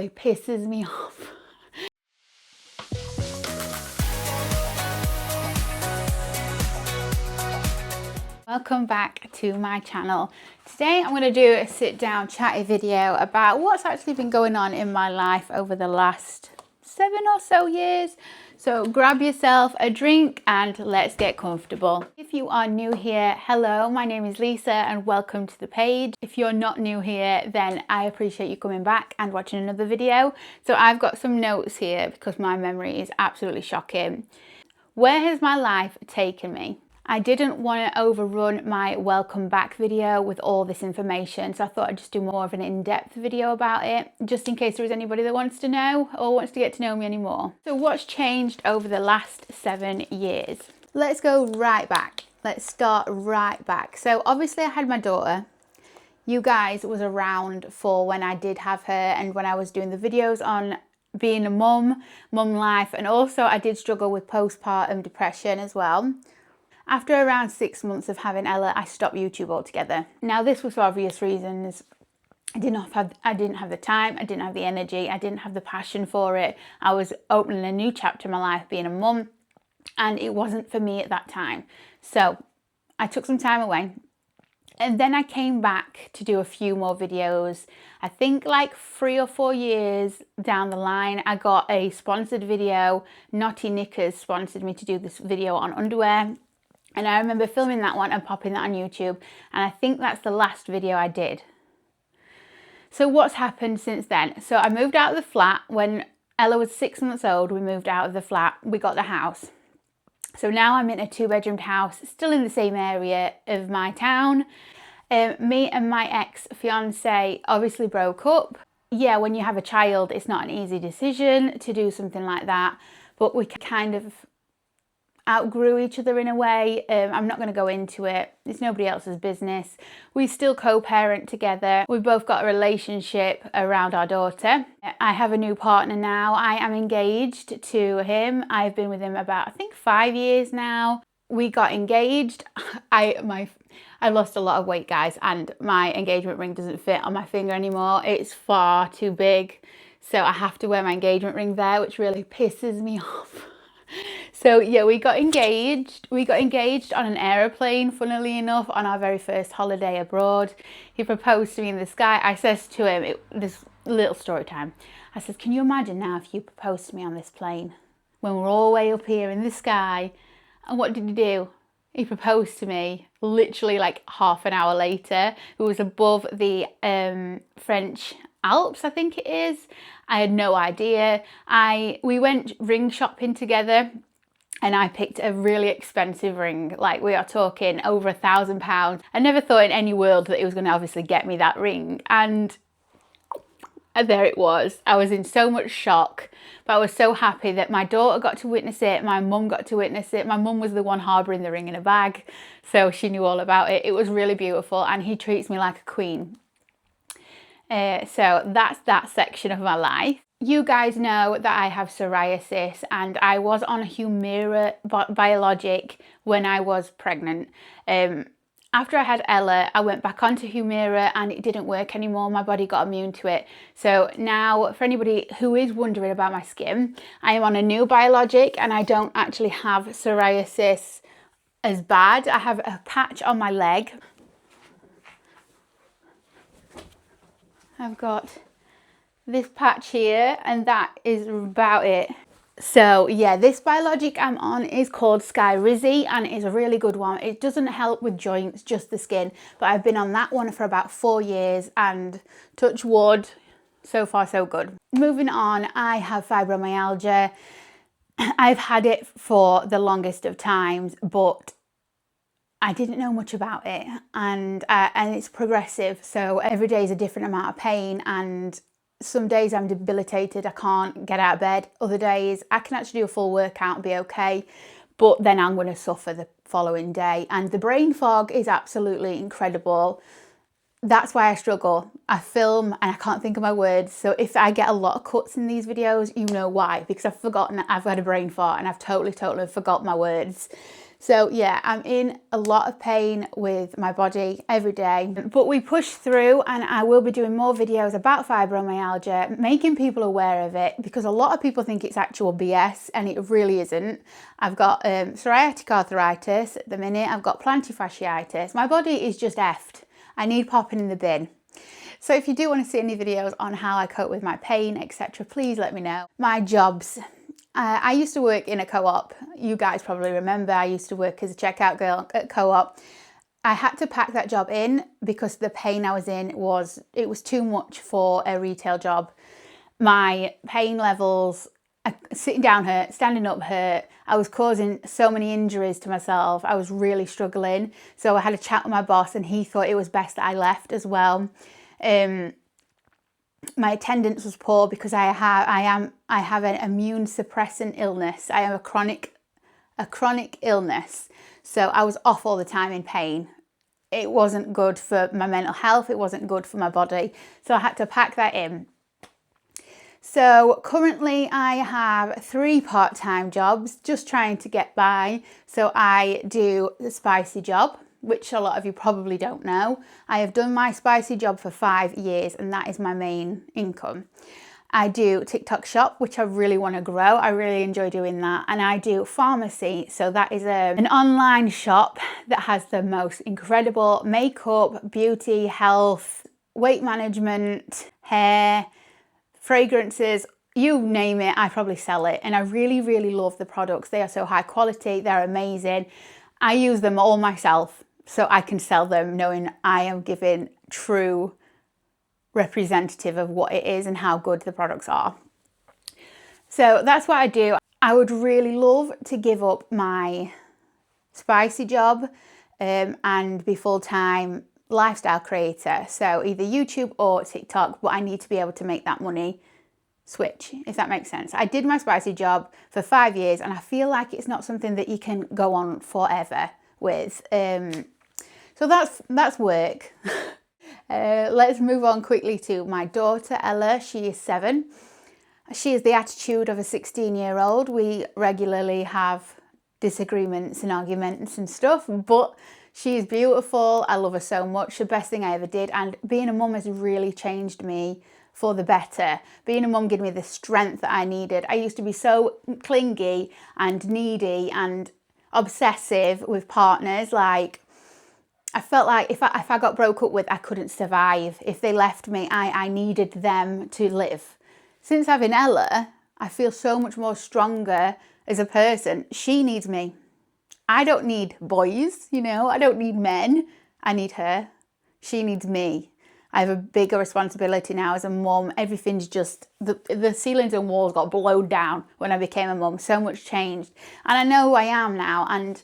It pisses me off. Welcome back to my channel. Today I'm going to do a sit down chatty video about what's actually been going on in my life over the last 7 or so years. So grab yourself a drink and let's get comfortable. If you are new here, hello, my name is Lisa and welcome to the page. If you're not new here, then I appreciate you coming back and watching another video. So I've got some notes here because my memory is absolutely shocking. Where has my life taken me? I didn't want to overrun my welcome back video with all this information, so I thought I'd just do more of an in-depth video about it, just in case there is anybody that wants to know or wants to get to know me anymore. So what's changed over the last 7 years? Let's go right back. Let's start right back. So obviously I had my daughter. You guys was around for when I did have her and when I was doing the videos on being a mum life, and also I did struggle with postpartum depression as well. After around 6 months of having Ella, I stopped YouTube altogether. Now this was for obvious reasons. I didn't have the time, I didn't have the energy, I didn't have the passion for it. I was opening a new chapter in my life being a mum, and it wasn't for me at that time. So I took some time away. And then I came back to do a few more videos. I think like 3 or 4 years down the line, I got a sponsored video. Naughty Knickers sponsored me to do this video on underwear. And I remember filming that one and popping that on YouTube. And I think that's the last video I did. So what's happened since then? So I moved out of the flat. When Ella was 6 months old, we moved out of the flat. We got the house. So now I'm in a 2-bedroomed house, still in the same area of my town. Me and my ex-fiance obviously broke up. Yeah, when you have a child, it's not an easy decision to do something like that. But we kind of outgrew each other in a way. I'm not going to go into it. It's nobody else's business. We still co-parent together. We've both got a relationship around our daughter. I have a new partner now. I am engaged to him. I've been with him about, I think, 5 years now. We got engaged. I lost a lot of weight, guys, and my engagement ring doesn't fit on my finger anymore. It's far too big. So I have to wear my engagement ring there, which really pisses me off. So yeah, we got engaged. We got engaged on an aeroplane, funnily enough, on our very first holiday abroad. He proposed to me in the sky. I says to him, this little story time. I says, can you imagine now if you proposed to me on this plane when we're all way up here in the sky? And what did he do? He proposed to me literally like half an hour later. It was above the French Alps, I think it is. I had no idea. We went ring shopping together and I picked a really expensive ring. Like, we are talking over £1,000. I never thought in any world that he was going to obviously get me that ring. And there it was. I was in so much shock, but I was so happy that my daughter got to witness it. My mum got to witness it. My mum was the one harbouring the ring in a bag, so she knew all about it. It was really beautiful, and he treats me like a queen. So that's that section of my life. You guys know that I have psoriasis, and I was on a Humira biologic when I was pregnant. After I had Ella, I went back onto Humira and it didn't work anymore. My body got immune to it. So now, for anybody who is wondering about my skin, I am on a new biologic and I don't actually have psoriasis as bad. I have a patch on my leg. I've got this patch here and that is about it. So yeah, this biologic I'm on is called Skyrizi and it's a really good one. It doesn't help with joints, just the skin. But I've been on that one for about 4 years and touch wood, so far so good. Moving on, I have fibromyalgia. I've had it for the longest of times, but I didn't know much about it, and it's progressive. So every day is a different amount of pain, and some days I'm debilitated, I can't get out of bed. Other days I can actually do a full workout and be okay, but then I'm going to suffer the following day. And the brain fog is absolutely incredible. That's why I struggle. I film and I can't think of my words. So if I get a lot of cuts in these videos, you know why, because I've forgotten I've had a brain fart and I've totally forgot my words. So yeah, I'm in a lot of pain with my body every day, but we push through, and I will be doing more videos about fibromyalgia, making people aware of it, because a lot of people think it's actual BS and it really isn't. I've got psoriatic arthritis at the minute. I've got plantar fasciitis. My body is just effed. I need popping in the bin. So if you do want to see any videos on how I cope with my pain, etc., please let me know. My jobs. I used to work in a co-op. You guys probably remember I used to work as a checkout girl at co-op. I had to pack that job in because the pain I was in was too much for a retail job. My pain levels, sitting down hurt, standing up hurt. I was causing so many injuries to myself. I was really struggling. So I had a chat with my boss, and he thought it was best that I left as well. My attendance was poor because I have an immune suppressant illness. I have a chronic illness. So I was off all the time in pain. It wasn't good for my mental health. It wasn't good for my body. So I had to pack that in. So currently I have 3 part-time jobs, just trying to get by. So I do the spicy job, which a lot of you probably don't know. I have done my spicy job for 5 years, and that is my main income. I do TikTok shop, which I really want to grow. I really enjoy doing that. And I do pharmacy. So that is an online shop that has the most incredible makeup, beauty, health, weight management, hair, fragrances, you name it, I probably sell it. And I really, really love the products. They are so high quality. They're amazing. I use them all myself, so I can sell them knowing I am giving true representative of what it is and how good the products are. So that's what I do. I would really love to give up my spicy job and be full-time lifestyle creator. So either YouTube or TikTok, but I need to be able to make that money switch, if that makes sense. I did my spicy job for 5 years, and I feel like it's not something that you can go on forever with. So that's work. Let's move on quickly to my daughter, Ella. She is 7. She has the attitude of a 16-year-old. We regularly have disagreements and arguments and stuff, but she is beautiful. I love her so much. The best thing I ever did. And being a mum has really changed me for the better. Being a mum gave me the strength that I needed. I used to be so clingy and needy and obsessive with partners. Like, I felt like if I got broke up with, I couldn't survive. If they left me, I needed them to live. Since having Ella, I feel so much more stronger as a person. She needs me. I don't need boys, you know, I don't need men. I need her. She needs me. I have a bigger responsibility now as a mum. Everything's just, the ceilings and walls got blown down when I became a mum. So much changed. And I know who I am now, and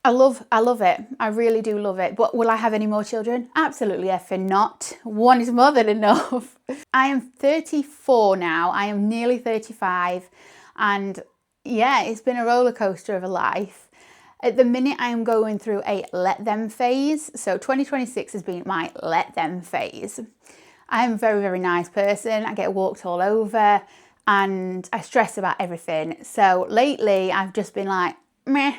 I love it. I really do love it. But will I have any more children? Absolutely effing not. One is more than enough. I am 34 now. I am nearly 35. And yeah, it's been a roller coaster of a life. At the minute, I am going through a let them phase. So 2026 has been my let them phase. I am a very, very nice person. I get walked all over and I stress about everything. So lately, I've just been like, meh.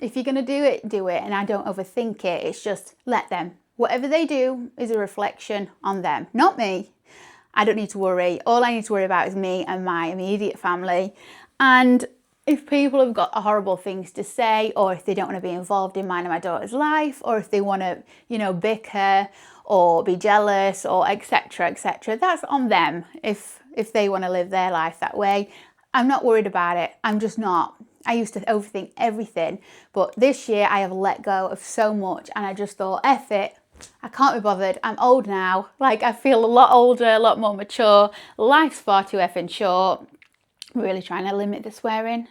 If you're going to do it, do it. And I don't overthink it. It's just let them. Whatever they do is a reflection on them, not me. I don't need to worry. All I need to worry about is me and my immediate family. And if people have got horrible things to say, or if they don't want to be involved in mine and my daughter's life, or if they want to, you know, bicker or be jealous or etc., that's on them. If they want to live their life that way, I'm not worried about it. I'm just not. I used to overthink everything, but this year I have let go of so much, and I just thought, F it, I can't be bothered. I'm old now. Like, I feel a lot older, a lot more mature. Life's far too effing short. I'm really trying to limit the swearing.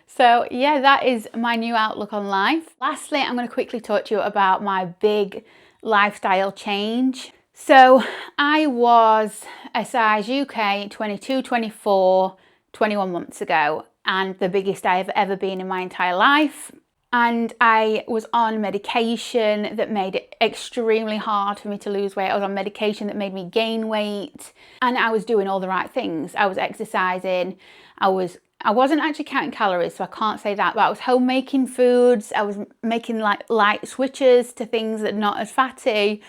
So yeah, that is my new outlook on life. Lastly, I'm going to quickly talk to you about my big lifestyle change. So I was a size UK 22, 24, 21 months ago, and the biggest I have ever been in my entire life. And I was on medication that made it extremely hard for me to lose weight. I was on medication that made me gain weight, and I was doing all the right things. I was exercising, I was I wasn't actually counting calories, so I can't say that, but I was home making foods. I was making like light switches to things that are not as fatty,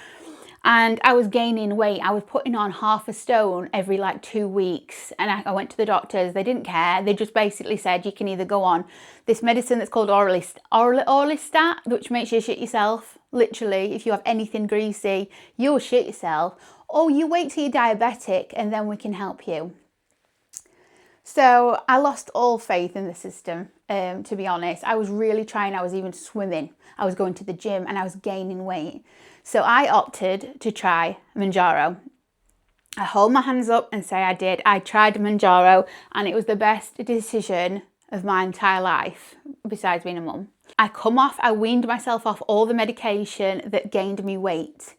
and I was gaining weight. I was putting on 1/2 stone every like 2 weeks, and I went to the doctors. They didn't care. They just basically said you can either go on this medicine that's called Orlistat, which makes you shit yourself. Literally, if you have anything greasy, you'll shit yourself, or you wait till you're diabetic and then we can help you. So I lost all faith in the system, to be honest. I was really trying. I was even swimming. I was going to the gym and I was gaining weight. So I opted to try Mounjaro. I hold my hands up and say I did. I tried Mounjaro and it was the best decision of my entire life, besides being a mum. I weaned myself off all the medication that gained me weight.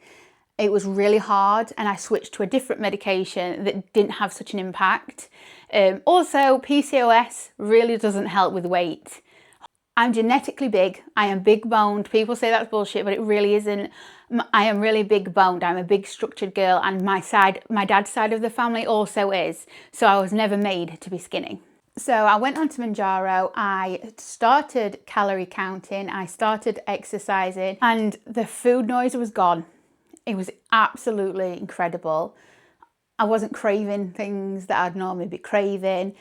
It was really hard, and I switched to a different medication that didn't have such an impact. Also, PCOS really doesn't help with weight. I'm genetically big. I am big boned. People say that's bullshit, but it really isn't. I am really big boned. I'm a big structured girl, and my dad's side of the family also is. So I was never made to be skinny. So I went on to Mounjaro, I started calorie counting, I started exercising, and the food noise was gone. It was absolutely incredible. I wasn't craving things that I'd normally be craving.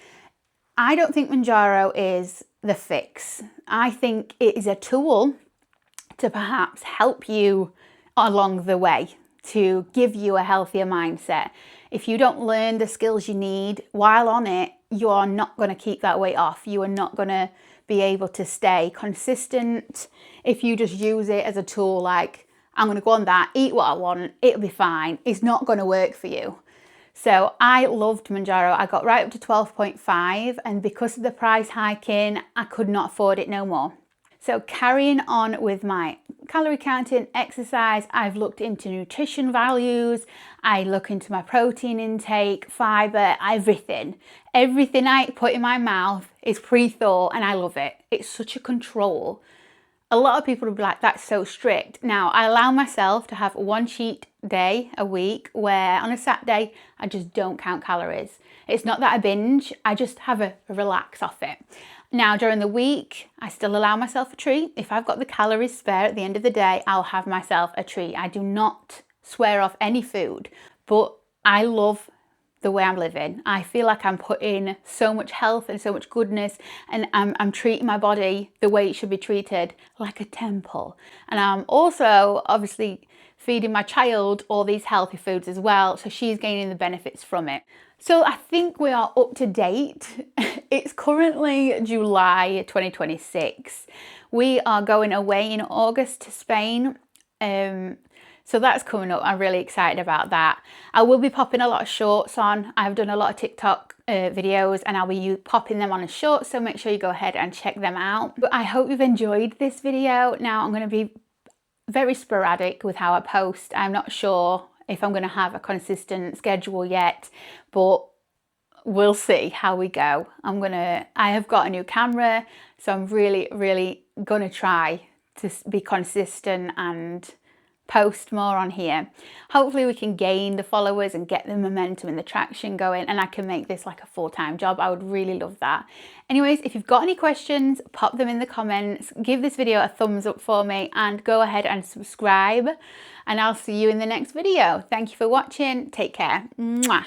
I don't think Mounjaro is the fix. I think it is a tool to perhaps help you along the way, to give you a healthier mindset. If you don't learn the skills you need while on it, you are not going to keep that weight off. You are not going to be able to stay consistent if you just use it as a tool like, I'm going to go on that, eat what I want, it'll be fine. It's not going to work for you. So I loved Mounjaro. I got right up to 12.5, and because of the price hiking, I could not afford it no more. So carrying on with my calorie counting, exercise, I've looked into nutrition values, I look into my protein intake, fibre, everything. Everything I put in my mouth is pre-thought, and I love it. It's such a control. A lot of people will be like, that's so strict. Now, I allow myself to have one cheat day a week where on a Saturday, I just don't count calories. It's not that I binge, I just have a relax off it. Now, during the week, I still allow myself a treat. If I've got the calories spare at the end of the day, I'll have myself a treat. I do not swear off any food, but I love the way I'm living. I feel like I'm putting so much health and so much goodness, and I'm treating my body the way it should be treated, like a temple. And I'm also obviously feeding my child all these healthy foods as well, so she's gaining the benefits from it. So I think we are up to date. It's currently July 2026. We are going away in August to Spain. So that's coming up. I'm really excited about that. I will be popping a lot of shorts on. I've done a lot of TikTok videos, and I'll be popping them on as shorts, so make sure you go ahead and check them out. But I hope you've enjoyed this video. Now I'm going to be very sporadic with how I post. I'm not sure if I'm going to have a consistent schedule yet, but we'll see how we go. I have got a new camera, so I'm really going to try to be consistent and post more on here. Hopefully we can gain the followers and get the momentum and the traction going, and I can make this like a full-time job. I would really love that. Anyways, if you've got any questions, pop them in the comments, give this video a thumbs up for me, and go ahead and subscribe, and I'll see you in the next video. Thank you for watching. Take care. Mwah.